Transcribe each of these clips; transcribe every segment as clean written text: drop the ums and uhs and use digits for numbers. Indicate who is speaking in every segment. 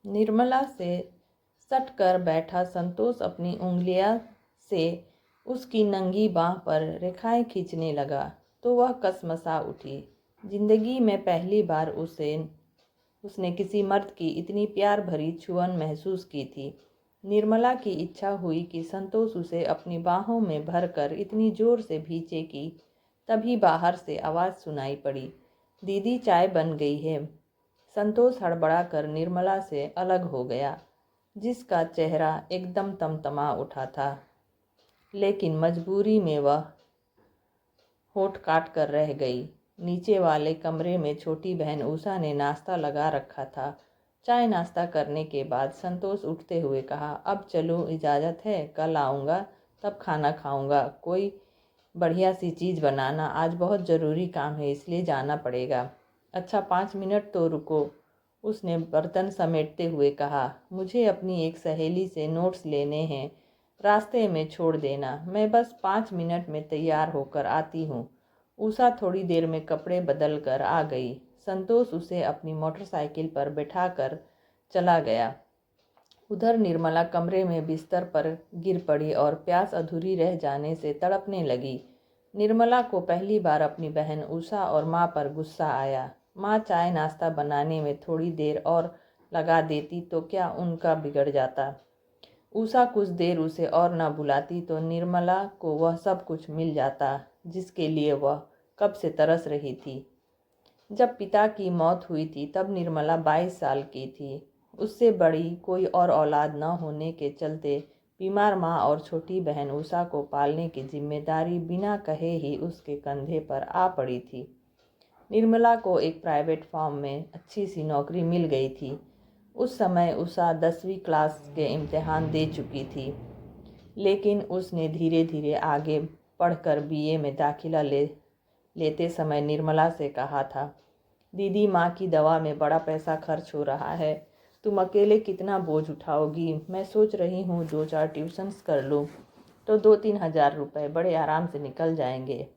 Speaker 1: निर्मला से सट कर बैठा संतोष अपनी उंगलियां से उसकी नंगी बाह पर रेखाएं खींचने लगा तो वह कसमसा उठी। जिंदगी में पहली बार उसने किसी मर्द की इतनी प्यार भरी छुअन महसूस की थी। निर्मला की इच्छा हुई कि संतोष उसे अपनी बाहों में भरकर इतनी जोर से भींचे कि तभी बाहर से आवाज़ सुनाई पड़ी, दीदी चाय बन गई है। संतोष हड़बड़ा कर निर्मला से अलग हो गया, जिसका चेहरा एकदम तमतमा उठा था, लेकिन मजबूरी में वह होठ काट कर रह गई। नीचे वाले कमरे में छोटी बहन उषा ने नाश्ता लगा रखा था। चाय नाश्ता करने के बाद संतोष उठते हुए कहा, अब चलूँ, इजाज़त है? कल आऊँगा तब खाना खाऊँगा। कोई बढ़िया सी चीज़ बनाना, आज बहुत ज़रूरी काम है इसलिए जाना पड़ेगा। अच्छा 5 मिनट तो रुको, उसने बर्तन समेटते हुए कहा। मुझे अपनी एक सहेली से नोट्स लेने हैं, रास्ते में छोड़ देना, मैं बस 5 मिनट में तैयार होकर आती हूँ। उषा थोड़ी देर में कपड़े बदल कर आ गई। संतोष उसे अपनी मोटरसाइकिल पर बैठाकर चला गया। उधर निर्मला कमरे में बिस्तर पर गिर पड़ी और प्यास अधूरी रह जाने से तड़पने लगी। निर्मला को पहली बार अपनी बहन उषा और माँ पर गुस्सा आया। माँ चाय नाश्ता बनाने में थोड़ी देर और लगा देती तो क्या उनका बिगड़ जाता। उषा कुछ देर उसे और न बुलाती तो निर्मला को वह सब कुछ मिल जाता जिसके लिए वह कब से तरस रही थी। जब पिता की मौत हुई थी तब निर्मला 22 साल की थी। उससे बड़ी कोई और औलाद न होने के चलते बीमार माँ और छोटी बहन उषा को पालने की जिम्मेदारी बिना कहे ही उसके कंधे पर आ पड़ी थी। निर्मला को एक प्राइवेट फर्म में अच्छी सी नौकरी मिल गई थी। उस समय उषा 10वीं क्लास के इम्तिहान दे चुकी थी, लेकिन उसने धीरे धीरे आगे पढ़कर बीए में दाखिला लेते समय निर्मला से कहा था, दीदी माँ की दवा में बड़ा पैसा खर्च हो रहा है, तुम अकेले कितना बोझ उठाओगी। मैं सोच रही हूँ 2-4 ट्यूशन्स कर लूँ तो 2-3 हज़ार रुपये बड़े आराम से निकल जाएंगे,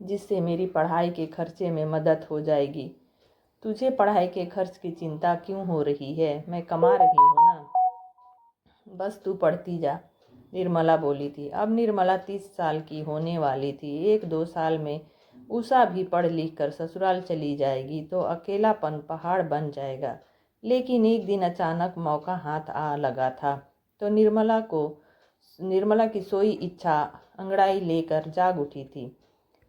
Speaker 1: जिससे मेरी पढ़ाई के खर्चे में मदद हो जाएगी। तुझे पढ़ाई के खर्च की चिंता क्यों हो रही है, मैं कमा रही हूँ ना, बस तू पढ़ती जा, निर्मला बोली थी। अब निर्मला 30 साल की होने वाली थी। 1-2 साल में उषा भी पढ़ लिख कर ससुराल चली जाएगी तो अकेलापन पहाड़ बन जाएगा। लेकिन एक दिन अचानक मौका हाथ आ लगा था तो निर्मला की सोई इच्छा अंगड़ाई लेकर जाग उठी थी।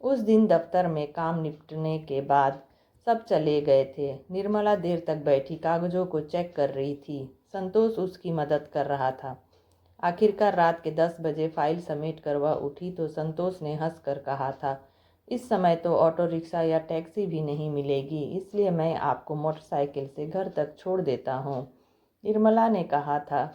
Speaker 1: उस दिन दफ्तर में काम निपटने के बाद सब चले गए थे। निर्मला देर तक बैठी कागजों को चेक कर रही थी। संतोष उसकी मदद कर रहा था। आखिरकार रात के 10 बजे फाइल समेट कर वह उठी तो संतोष ने हंसकर कहा था, इस समय तो ऑटो रिक्शा या टैक्सी भी नहीं मिलेगी, इसलिए मैं आपको मोटरसाइकिल से घर तक छोड़ देता हूँ। निर्मला ने कहा था,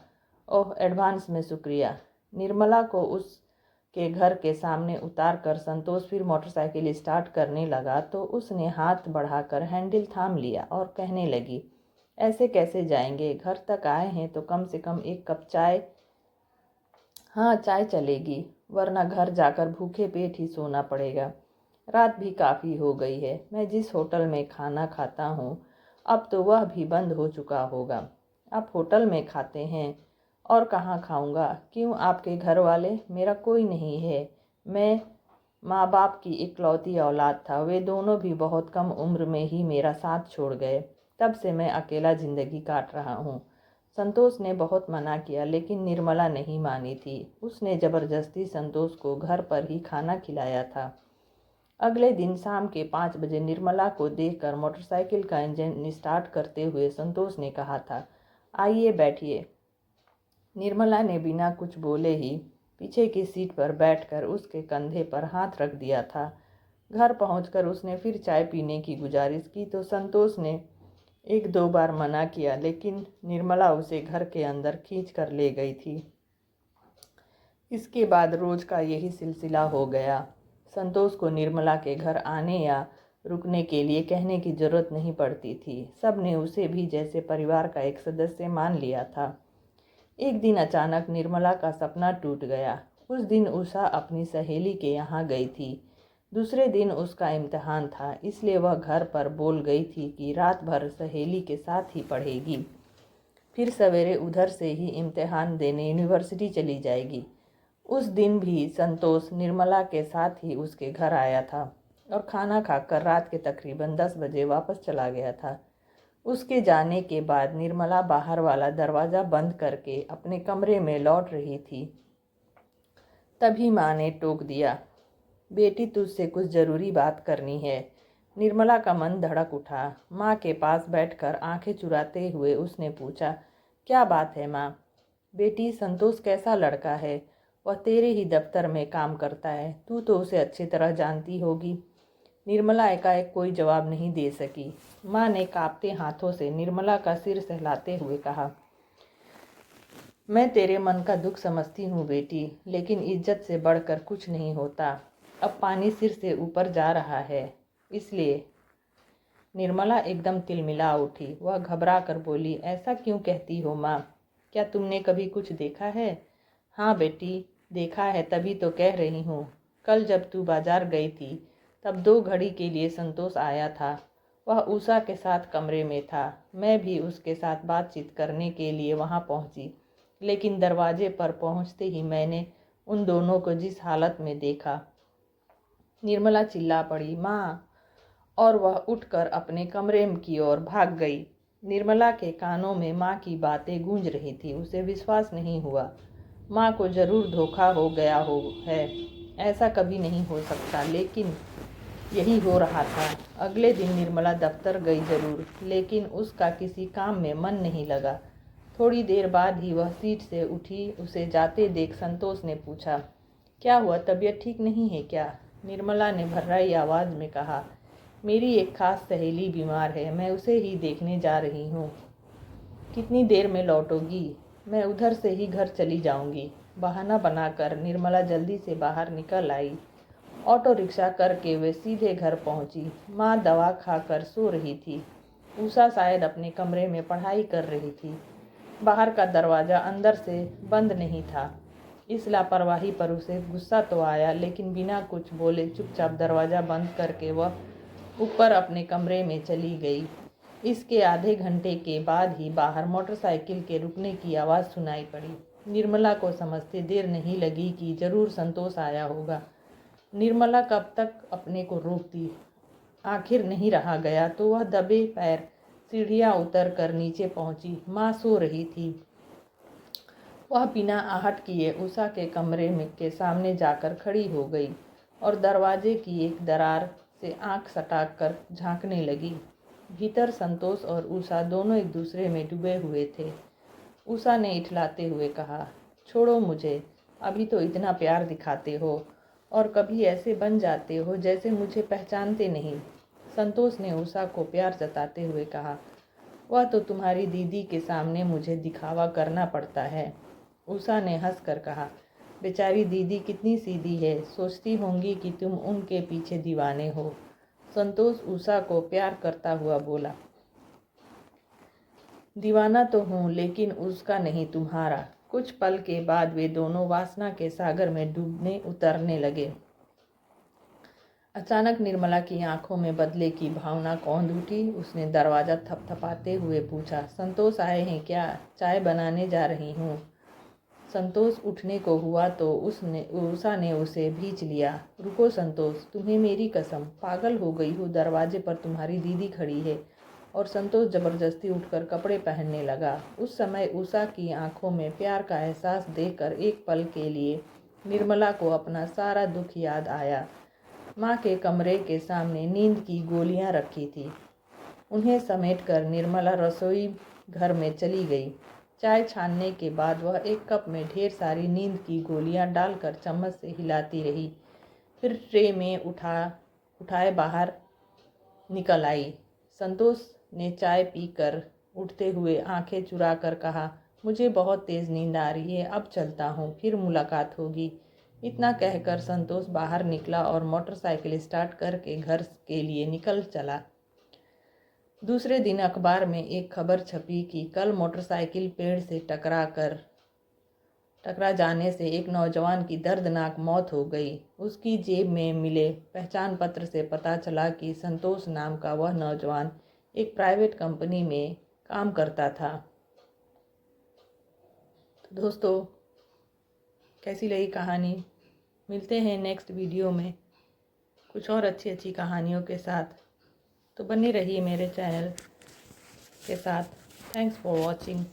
Speaker 1: ओह एडवांस में शुक्रिया। निर्मला को उसके घर के सामने उतार कर संतोष फिर मोटरसाइकिल स्टार्ट करने लगा तो उसने हाथ बढ़ाकर हैंडल थाम लिया और कहने लगी, ऐसे कैसे जाएंगे, घर तक आए हैं तो कम से कम एक कप चाय। हाँ चाय चलेगी, वरना घर जाकर भूखे पेट ही सोना पड़ेगा। रात भी काफ़ी हो गई है। मैं जिस होटल में खाना खाता हूँ अब तो वह भी बंद हो चुका होगा। आप होटल में खाते हैं और कहाँ खाऊंगा। क्यों, आपके घर वाले? मेरा कोई नहीं है। मैं माँ बाप की इकलौती औलाद था। वे दोनों भी बहुत कम उम्र में ही मेरा साथ छोड़ गए। तब से मैं अकेला ज़िंदगी काट रहा हूँ। संतोष ने बहुत मना किया लेकिन निर्मला नहीं मानी थी। उसने ज़बरदस्ती संतोष को घर पर ही खाना खिलाया था। अगले दिन शाम के 5 बजे निर्मला को देखकर मोटरसाइकिल का इंजन स्टार्ट करते हुए संतोष ने कहा था, आइए बैठिए। निर्मला ने बिना कुछ बोले ही पीछे की सीट पर बैठकर उसके कंधे पर हाथ रख दिया था। घर पहुंचकर उसने फिर चाय पीने की गुजारिश की तो संतोष ने 1-2 बार मना किया, लेकिन निर्मला उसे घर के अंदर खींच कर ले गई थी। इसके बाद रोज का यही सिलसिला हो गया। संतोष को निर्मला के घर आने या रुकने के लिए कहने की जरूरत नहीं पड़ती थी। सब ने उसे भी जैसे परिवार का एक सदस्य मान लिया था। एक दिन अचानक निर्मला का सपना टूट गया। उस दिन उषा अपनी सहेली के यहाँ गई थी। दूसरे दिन उसका इम्तिहान था, इसलिए वह घर पर बोल गई थी कि रात भर सहेली के साथ ही पढ़ेगी। फिर सवेरे उधर से ही इम्तिहान देने यूनिवर्सिटी चली जाएगी। उस दिन भी संतोष निर्मला के साथ ही उसके घर आया था और खाना खाकर रात के तकरीबन 10 बजे वापस चला गया था। उसके जाने के बाद निर्मला बाहर वाला दरवाज़ा बंद करके अपने कमरे में लौट रही थी। तभी माँ ने टोक दिया, बेटी तुझसे कुछ ज़रूरी बात करनी है। निर्मला का मन धड़क उठा। माँ के पास बैठकर आंखें चुराते हुए उसने पूछा, क्या बात है माँ? बेटी, संतोष कैसा लड़का है? वह तेरे ही दफ्तर में काम करता है, तू तो उसे अच्छी तरह जानती होगी। निर्मला एकाएक कोई जवाब नहीं दे सकी। माँ ने कांपते हाथों से निर्मला का सिर सहलाते हुए कहा, मैं तेरे मन का दुख समझती हूँ बेटी, लेकिन इज्जत से बढ़कर कुछ नहीं होता। अब पानी सिर से ऊपर जा रहा है, इसलिए। निर्मला एकदम तिलमिला उठी। वह घबरा कर बोली, ऐसा क्यों कहती हो माँ? क्या तुमने कभी कुछ देखा है? हाँ बेटी, देखा है, तभी तो कह रही हूँ। कल जब तू बाजार गई थी तब 2 घड़ी के लिए संतोष आया था। वह उषा के साथ कमरे में था। मैं भी उसके साथ बातचीत करने के लिए वहाँ पहुँची, लेकिन दरवाजे पर पहुँचते ही मैंने उन दोनों को जिस हालत में देखा। निर्मला चिल्ला पड़ी, माँ, और वह उठकर अपने कमरे की ओर भाग गई। निर्मला के कानों में माँ की बातें गूंज रही थी। उसे विश्वास नहीं हुआ। माँ को जरूर धोखा हो गया है। ऐसा कभी नहीं हो सकता, लेकिन यही हो रहा था। अगले दिन निर्मला दफ्तर गई जरूर, लेकिन उसका किसी काम में मन नहीं लगा। थोड़ी देर बाद ही वह सीट से उठी। उसे जाते देख संतोष ने पूछा, क्या हुआ, तबीयत ठीक नहीं है क्या? निर्मला ने भर्राई आवाज़ में कहा, मेरी एक खास सहेली बीमार है, मैं उसे ही देखने जा रही हूँ। कितनी देर में लौटोगी? मैं उधर से ही घर चली जाऊंगी। बहाना बनाकर निर्मला जल्दी से बाहर निकल आई। ऑटो रिक्शा करके वे सीधे घर पहुंची। माँ दवा खाकर सो रही थी। उषा शायद अपने कमरे में पढ़ाई कर रही थी। बाहर का दरवाज़ा अंदर से बंद नहीं था। इस लापरवाही पर उसे गुस्सा तो आया, लेकिन बिना कुछ बोले चुपचाप दरवाज़ा बंद करके वह ऊपर अपने कमरे में चली गई। इसके आधे घंटे के बाद ही बाहर मोटरसाइकिल के रुकने की आवाज़ सुनाई पड़ी। निर्मला को समझते देर नहीं लगी कि जरूर संतोष आया होगा। निर्मला कब तक अपने को रोकती? आखिर नहीं रहा गया तो वह दबे पैर सीढ़ियाँ उतर कर नीचे पहुंची। माँ सो रही थी। वह बिना आहट किए उषा के कमरे में के सामने जाकर खड़ी हो गई और दरवाजे की एक दरार से आंख सटाक कर झांकने लगी। भीतर संतोष और उषा दोनों एक दूसरे में डूबे हुए थे। उषा ने इठलाते हुए कहा, छोड़ो मुझे, अभी तो इतना प्यार दिखाते हो और कभी ऐसे बन जाते हो जैसे मुझे पहचानते नहीं। संतोष ने उषा को प्यार जताते हुए कहा, वह तो तुम्हारी दीदी के सामने मुझे दिखावा करना पड़ता है। उषा ने हंसकर कहा, बेचारी दीदी कितनी सीधी है, सोचती होंगी कि तुम उनके पीछे दीवाने हो। संतोष उषा को प्यार करता हुआ बोला, दीवाना तो हूँ, लेकिन उसका नहीं, तुम्हारा। कुछ पल के बाद वे दोनों वासना के सागर में डूबने उतरने लगे। अचानक निर्मला की आंखों में बदले की भावना कौंध उठी। उसने दरवाज़ा थपथपाते हुए पूछा, संतोष आए हैं क्या? चाय बनाने जा रही हूँ। संतोष उठने को हुआ तो उषा ने उसे भींच लिया। रुको संतोष, तुम्हें मेरी कसम, पागल हो गई हो, दरवाजे पर तुम्हारी दीदी खड़ी है। और संतोष जबरदस्ती उठकर कपड़े पहनने लगा। उस समय उषा की आंखों में प्यार का एहसास देखकर एक पल के लिए निर्मला को अपना सारा दुख याद आया। माँ के कमरे के सामने नींद की गोलियां रखी थी। उन्हें समेटकर निर्मला रसोई घर में चली गई। चाय छानने के बाद वह एक कप में ढेर सारी नींद की गोलियां डालकर चम्मच से हिलाती रही। फिर ट्रे में उठाए बाहर निकल आई। संतोष ने चाय पीकर उठते हुए आंखें चुरा कर कहा, मुझे बहुत तेज़ नींद आ रही है, अब चलता हूँ, फिर मुलाकात होगी। इतना कहकर संतोष बाहर निकला और मोटरसाइकिल स्टार्ट करके घर के लिए निकल चला। दूसरे दिन अखबार में एक खबर छपी कि कल मोटरसाइकिल पेड़ से टकरा जाने से एक नौजवान की दर्दनाक मौत हो गई। उसकी जेब में मिले पहचान पत्र से पता चला कि संतोष नाम का वह नौजवान एक प्राइवेट कंपनी में काम करता था। तो दोस्तों, कैसी लगी कहानी? मिलते हैं नेक्स्ट वीडियो में कुछ और अच्छी अच्छी कहानियों के साथ। तो बने रहिए मेरे चैनल के साथ। Thanks for watching.